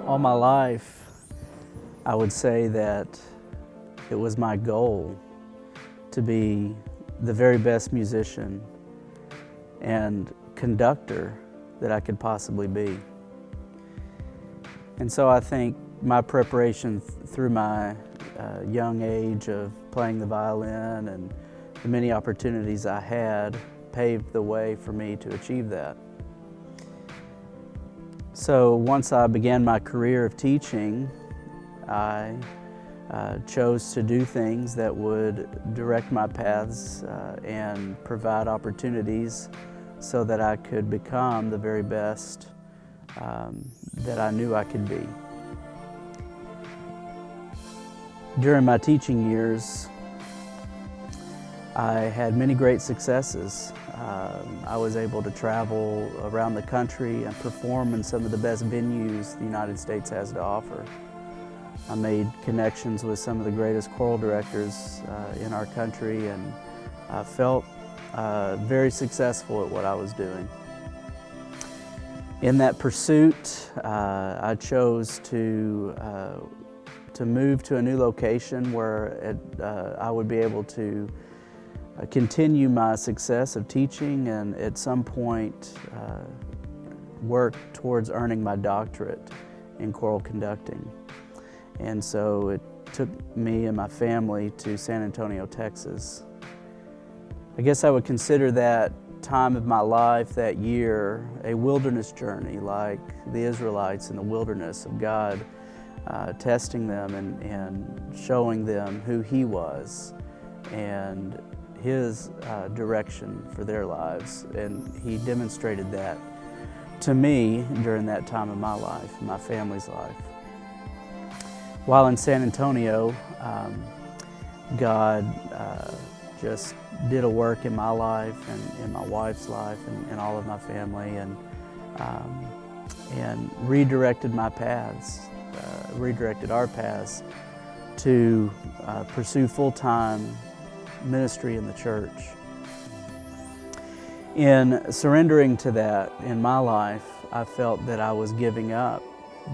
All my life, I would say that it was my goal to be the very best musician and conductor that I could possibly be. And so I think my preparation through my young age of playing the violin and the many opportunities I had paved the way for me to achieve that. So once I began my career of teaching, I chose to do things that would direct my paths and provide opportunities so that I could become the very best that I knew I could be. During my teaching years, I had many great successes. I was able to travel around the country and perform in some of the best venues the United States has to offer. I made connections with some of the greatest choral directors in our country, and I felt very successful at what I was doing. In that pursuit, I chose to move to a new location where I would be able to continue my success of teaching and at some point work towards earning my doctorate in choral conducting. And so it took me and my family to San Antonio, Texas. I guess I would consider that time of my life, that year, a wilderness journey like the Israelites in the wilderness of God, testing them and showing them who He was and His direction for their lives. And He demonstrated that to me during that time of my life, my family's life. While in San Antonio, God just did a work in my life and in my wife's life and all of my family, and redirected my paths, redirected our paths to pursue full-time ministry in the church. In surrendering to that in my life, I felt that I was giving up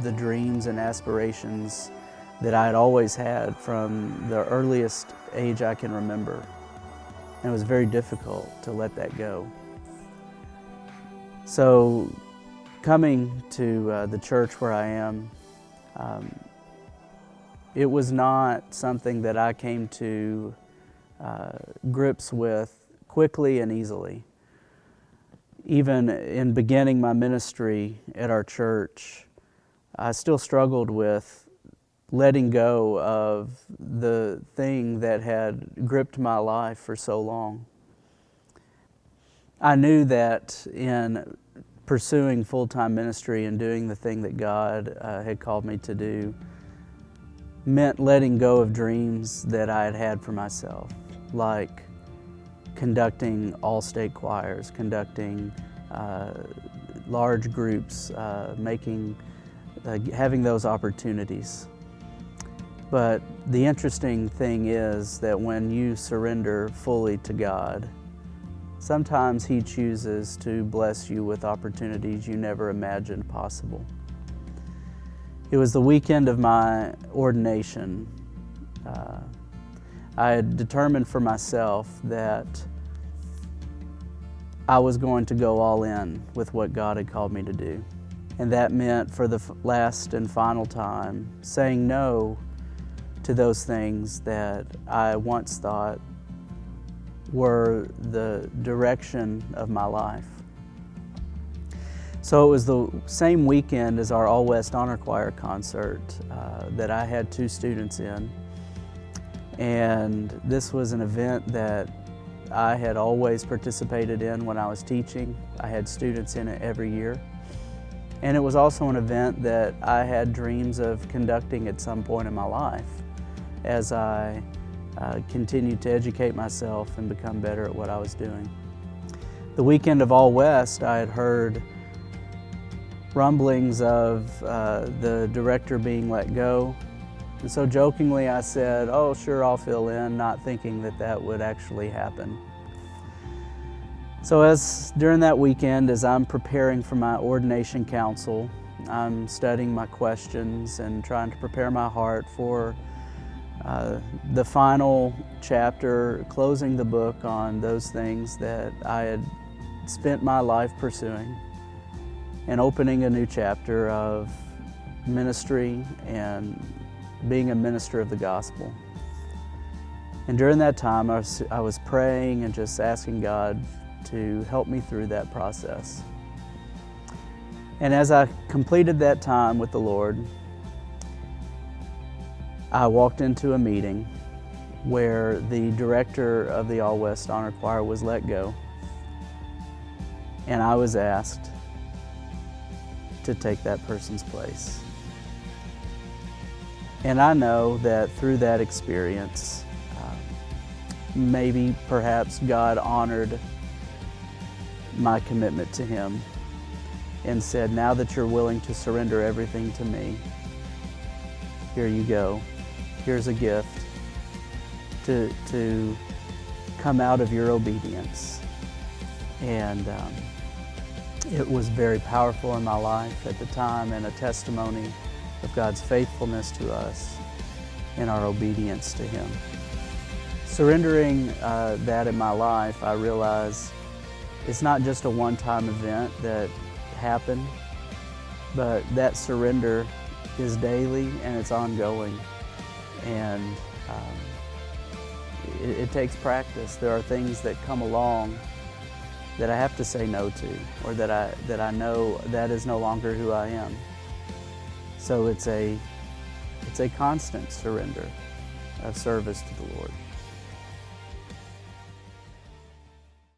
the dreams and aspirations that I had always had from the earliest age I can remember. And it was very difficult to let that go. So coming to the church where I am, it was not something that I came to grips with quickly and easily. Even in beginning my ministry at our church, I still struggled with letting go of the thing that had gripped my life for so long. I knew that in pursuing full-time ministry and doing the thing that God had called me to do meant letting go of dreams that I had had for myself, like conducting all-state choirs, conducting large groups, having those opportunities. But the interesting thing is that when you surrender fully to God, sometimes He chooses to bless you with opportunities you never imagined possible. It was the weekend of my ordination. I had determined for myself that I was going to go all in with what God had called me to do. And that meant, for the last and final time, saying no to those things that I once thought were the direction of my life. So it was the same weekend as our All West Honor Choir concert that I had 2 students in. And this was an event that I had always participated in when I was teaching. I had students in it every year. And it was also an event that I had dreams of conducting at some point in my life as I continued to educate myself and become better at what I was doing. The weekend of All West, I had heard rumblings of the director being let go. And so jokingly I said, "Oh, sure, I'll fill in," not thinking that that would actually happen. So during that weekend, as I'm preparing for my ordination council I'm studying my questions and trying to prepare my heart for the final chapter, closing the book on those things that I had spent my life pursuing, and opening a new chapter of ministry and being a minister of the gospel. And during that time, I was praying and just asking God to help me through that process. And as I completed that time with the Lord, I walked into a meeting where the director of the All West Honor Choir was let go, and I was asked to take that person's place. And I know that through that experience, maybe perhaps God honored my commitment to Him and said, now that you're willing to surrender everything to me, here you go. Here's a gift to come out of your obedience. And it was very powerful in my life at the time, and a testimony of God's faithfulness to us and our obedience to Him. Surrendering that in my life, I realize it's not just a one-time event that happened, but that surrender is daily and it's ongoing. And it takes practice. There are things that come along that I have to say no to, or that I know that is no longer who I am. So it's a constant surrender of service to the Lord.